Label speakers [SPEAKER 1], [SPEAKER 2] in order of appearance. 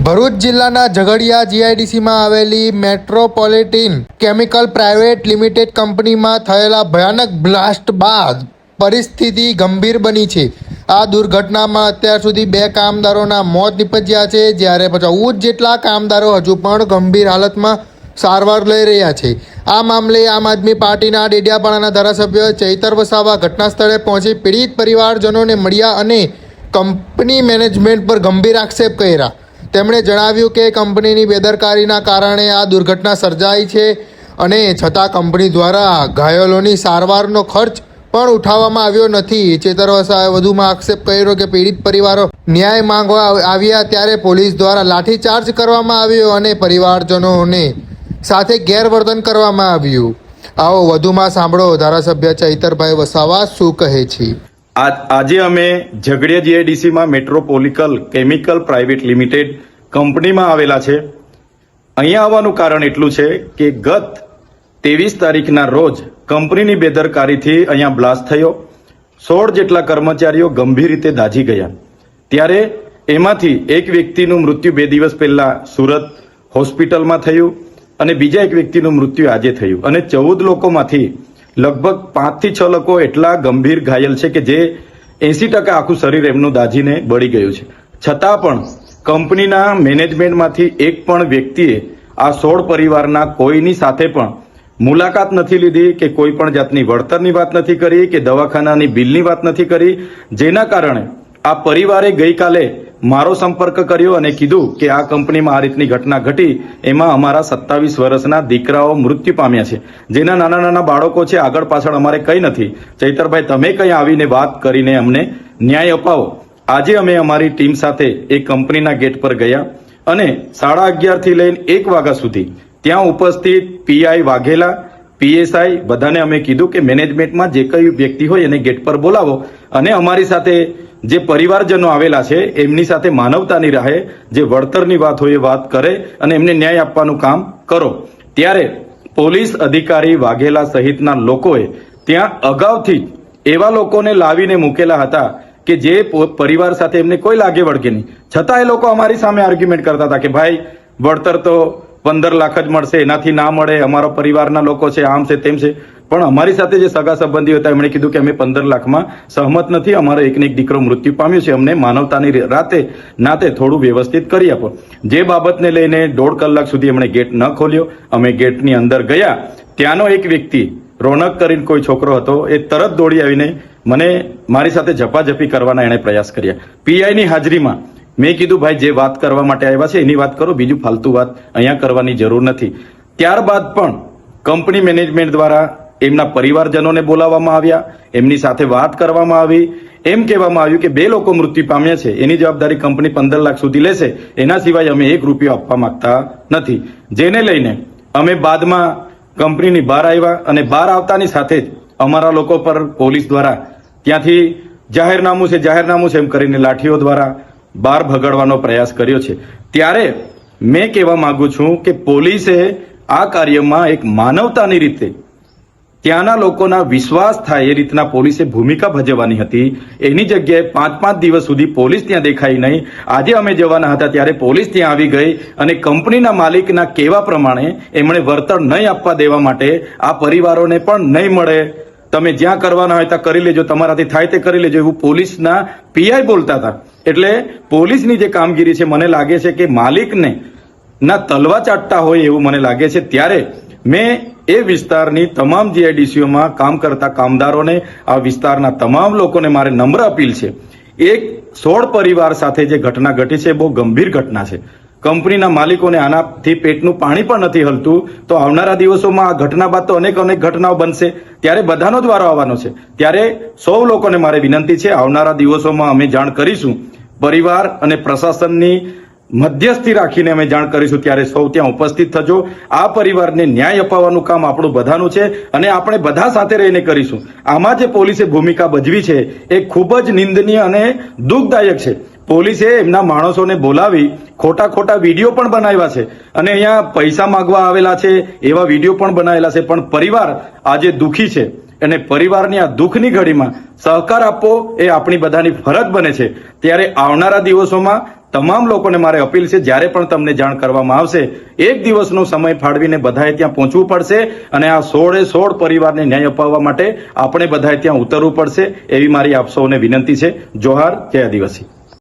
[SPEAKER 1] ભરૂચ જિલ્લાના ઝઘડિયા જીઆઈડીસીમાં આવેલી metropolitan chemical private limited કંપનીમાં થયેલા ભયાનક બ્લાસ્ટ બાદ પરિસ્થિતિ ગંભીર બની છે। આ દુર્ઘટનામાં અત્યાર સુધી 2 કામદારોના મોત નીપજ્યા છે, જ્યારે 14 જેટલા કામદારો હજુ પણ ગંભીર હાલતમાં સારવાર લઈ રહ્યા છે। આ મામલે આમ આદમી પાર્ટીના ડેડિયાપાડાના ધારાસભ્ય ચૈતર વસાવા ઘટના સ્થળે પહોંચી પીડિત પરિવારજનોને મળ્યા અને કંપની મેનેજમેન્ટ પર ગંભીર આક્ષેપ કર્યા। તેમણે જણાવ્યું કે કંપનીની બેદરકારીના કારણે આ દુર્ઘટના સર્જાઈ છે અને છતાં કંપની દ્વારા ઘાયલોની સારવારનો ખર્ચ પણ ઉઠાવવામાં આવ્યો નથી। ચેતર વસાવાએ વધુમાં આક્ષેપ કર્યો કે પીડિત પરિવારો ન્યાય માંગવા આવ્યા ત્યારે પોલીસ દ્વારા લાઠીચાર્જ કરવામાં આવ્યો અને પરિવારજનોને સાથે ગેરવર્તન કરવામાં આવ્યું। આવો વધુમાં સાંભળો ધારાસભ્ય ચૈતરભાઈ વસાવા શું કહે છે।
[SPEAKER 2] આજે અમે ઝઘડિયા જીઆઈડીસીમાં મેટ્રોપોલિકલ કેમિકલ પ્રાઇવેટ લિમિટેડ કંપનીમાં આવેલા છે। અહીંયા આવવાનું કારણ એટલું છે કે ગત 23 તારીખના રોજ કંપનીની બેદરકારીથી અહીંયા બ્લાસ્ટ થયો। 16 જેટલા કર્મચારીઓ ગંભીર રીતે દાઝી ગયા। ત્યારે એમાંથી એક વ્યક્તિનું મૃત્યુ 2 દિવસ પહેલા સુરત હોસ્પિટલમાં થયું અને બીજા એક વ્યક્તિનું મૃત્યુ આજે થયું અને 14 લોકોમાંથી લગભગ 5 થી 6 લોકો એટલા ગંભીર ઘાયલ છે કે જે 80% આખું શરીર એમનું દાઝીને બળી ગયું છે। છતાં પણ કંપનીના મેનેજમેન્ટમાંથી એક પણ વ્યક્તિએ આ 16 પરિવારના કોઈની સાથે પણ મુલાકાત નથી લીધી કે કોઈ પણ જાતની વળતરની વાત નથી કરી કે દવાખાનાની બિલની વાત નથી કરી, જેના કારણે આ પરિવારે ગઈકાલે મારો સંપર્ક કર્યો અને કીધું કે આ કંપનીમાં આ રીતની ઘટના ઘટી, એમાં અમારા 27 વર્ષના દીકરાઓ મૃત્યુ પામ્યા છે, જેના નાના નાના બાળકો છે, આગળ પાછળ અમારે કંઈ નથી। ચૈતરભાઈ, તમે કંઈ આવીને વાત કરીને અમને ન્યાય અપાવો। આજે અમે અમારી ટીમ સાથે એ કંપનીના ગેટ પર ગયા અને 11:30 થી લઈને 1 વાગ્યા સુધી ત્યાં ઉપસ્થિત પીઆઈ વાઘેલા, પીએસઆઈ બધાને અમે કીધું કે મેનેજમેન્ટમાં જે કઈ વ્યક્તિ હોય એને ગેટ પર બોલાવો અને અમારી સાથે જે પરિવારજનો આવેલા છે એમની સાથે માનવતાની રાહે જે વળતરની વાત હોય એ વાત કરે અને એમને ન્યાય આપવાનું કામ કરો। ત્યારે પોલીસ અધિકારી વાઘેલા સહિતના લોકોએ ત્યાં અગાઉથી એવા લોકોને લાવીને મૂકેલા હતા કે જે પરિવાર સાથે એમને કોઈ લાગે વળગે નહીં, છતાં એ લોકો અમારી સામે આર્ગ્યુમેન્ટ કરતા હતા કે ભાઈ વળતર તો 15 લાખ જ મળશે, એનાથી ના મળે, અમારા પરિવારના લોકો છે, આમ છે તેમ છે। પણ અમારી સાથે જે સગા સંબંધીઓ હતા એમણે કીધું કે અમે 15 લાખમાં સહમત નથી, અમારો એકને એક દીકરો મૃત્યુ પામ્યો છે, અમને માનવતાની નાતે થોડું વ્યવસ્થિત કરી આપો। જે બાબતને લઈને 1.5 કલાક સુધી એમણે ગેટ ન ખોલ્યો। અમે ગેટની અંદર ગયા, ત્યાંનો એક વ્યક્તિ રોનક કરીને કોઈ છોકરો હતો, એ તરત દોડી આવીને મને મારી સાથે ઝપાઝપી કરવાના એણે પ્રયાસ કર્યા। પીઆઈની હાજરીમાં મેં કીધું ભાઈ જે વાત કરવા માટે આવ્યા છે એની વાત કરો, બીજું ફાલતુ વાત અહીંયા કરવાની જરૂર નથી। ત્યારબાદ પણ કંપની મેનેજમેન્ટ દ્વારા એમના પરિવારજનોને બોલાવવામાં આવ્યા, એમની સાથે વાત કરવામાં આવી, એમ કહેવામાં આવ્યું કે 2 લોકો મૃત્યુ પામ્યા છે, એની જવાબદારી કંપની 15 લાખ સુધી લેશે, એના સિવાય અમે 1 રૂપિયો આપવા માંગતા નથી। જેને લઈને અમે બાદમાં કંપનીની બહાર આવ્યા અને બહાર આવતાની સાથે જ અમારા લોકો પર પોલીસ દ્વારા ત્યાંથી જાહેરનામું છે એમ કરીને લાઠીઓ દ્વારા બહાર ભગાડવાનો પ્રયાસ કર્યો છે। ત્યારે મેં કહેવા માંગુ છું કે પોલીસે આ કાર્યમાં એક માનવતાની રીતે ત્યાંના લોકોના વિશ્વાસ થાય એ રીતના પોલીસે ભૂમિકા ભજવવાની હતી। એની જગ્યાએ 5-5 દિવસ સુધી પોલીસ ત્યાં દેખાઈ નહીં। આજે અમે જવાના હતા ત્યારે પોલીસ ત્યાં આવી ગઈ અને કંપનીના માલિકના કહેવા પ્રમાણે એમણે વળતર નહીં આપવા દેવા માટે આ પરિવારોને પણ નહીં મળે, તમે જ્યાં કરવાના હોય ત્યાં કરી લેજો, તમારાથી થાય તે કરી લેજો, એવું પોલીસના પીઆઈ બોલતા હતા। એટલે પોલીસની જે કામગીરી છે મને લાગે છે કે માલિકને ના તલવા ચાટતા હોય એવું મને લાગે છે। ત્યારે મેં એ વિસ્તારની તમામ જીઆઈડીસીઓમાં કામ કરતા કામદારોને, આ વિસ્તારના તમામ લોકોને મારે નમ્ર અપીલ છે, એક 16 પરિવાર સાથે જે ઘટના ઘટી છે બહુ ગંભીર ઘટના છે। કંપનીના માલિકોને આનાથી પેટનું પાણી પણ નથી હલતું, તો આવનારા દિવસોમાં આ ઘટના બાદ તો અનેક ઘટનાઓ બનશે, ત્યારે બધાનો જ વારો આવવાનો છે। ત્યારે સૌ લોકોને મારે વિનંતી છે, આવનારા દિવસોમાં અમે જાણ કરીશું, પરિવાર અને પ્રશાસનની મધ્યસ્થી રાખીને અમે જાણ કરીશું, ત્યારે સૌ ત્યાં ઉપસ્થિત થજો। આ પરિવારને ન્યાય અપાવવાનું કામ આપણું બધાનું છે અને આપણે બધા સાથે રહીને કરીશું। આમાં જે પોલીસે ભૂમિકા ભજવી છે એ ખૂબ જ નિંદનીય અને દુઃખદાયક છે। પોલીસે એમના માણસોને બોલાવી ખોટા વિડીયો પણ બનાવ્યા છે અને અહીંયા પૈસા માંગવા આવેલા છે એવા વિડીયો પણ બનાવેલા છે, પણ પરિવાર આજે દુઃખી છે અને પરિવારની આ દુઃખની ઘડીમાં સહકાર આપવો એ આપણી બધાની ફરજ બને છે। ત્યારે આવનારા દિવસોમાં તમામ લોકોને મારે અપીલ છે, જ્યારે પણ તમને જાણ કરવામાં આવશે 1 દિવસનો સમય ફાળવીને બધાએ ત્યાં પહોંચવું પડશે અને આ 16 પરિવારને ન્યાય અપાવવા માટે આપણે બધાએ ત્યાં ઉતરવું પડશે એવી મારી આપ સૌને વિનંતી છે. જોહાર, જય આદિવાસી.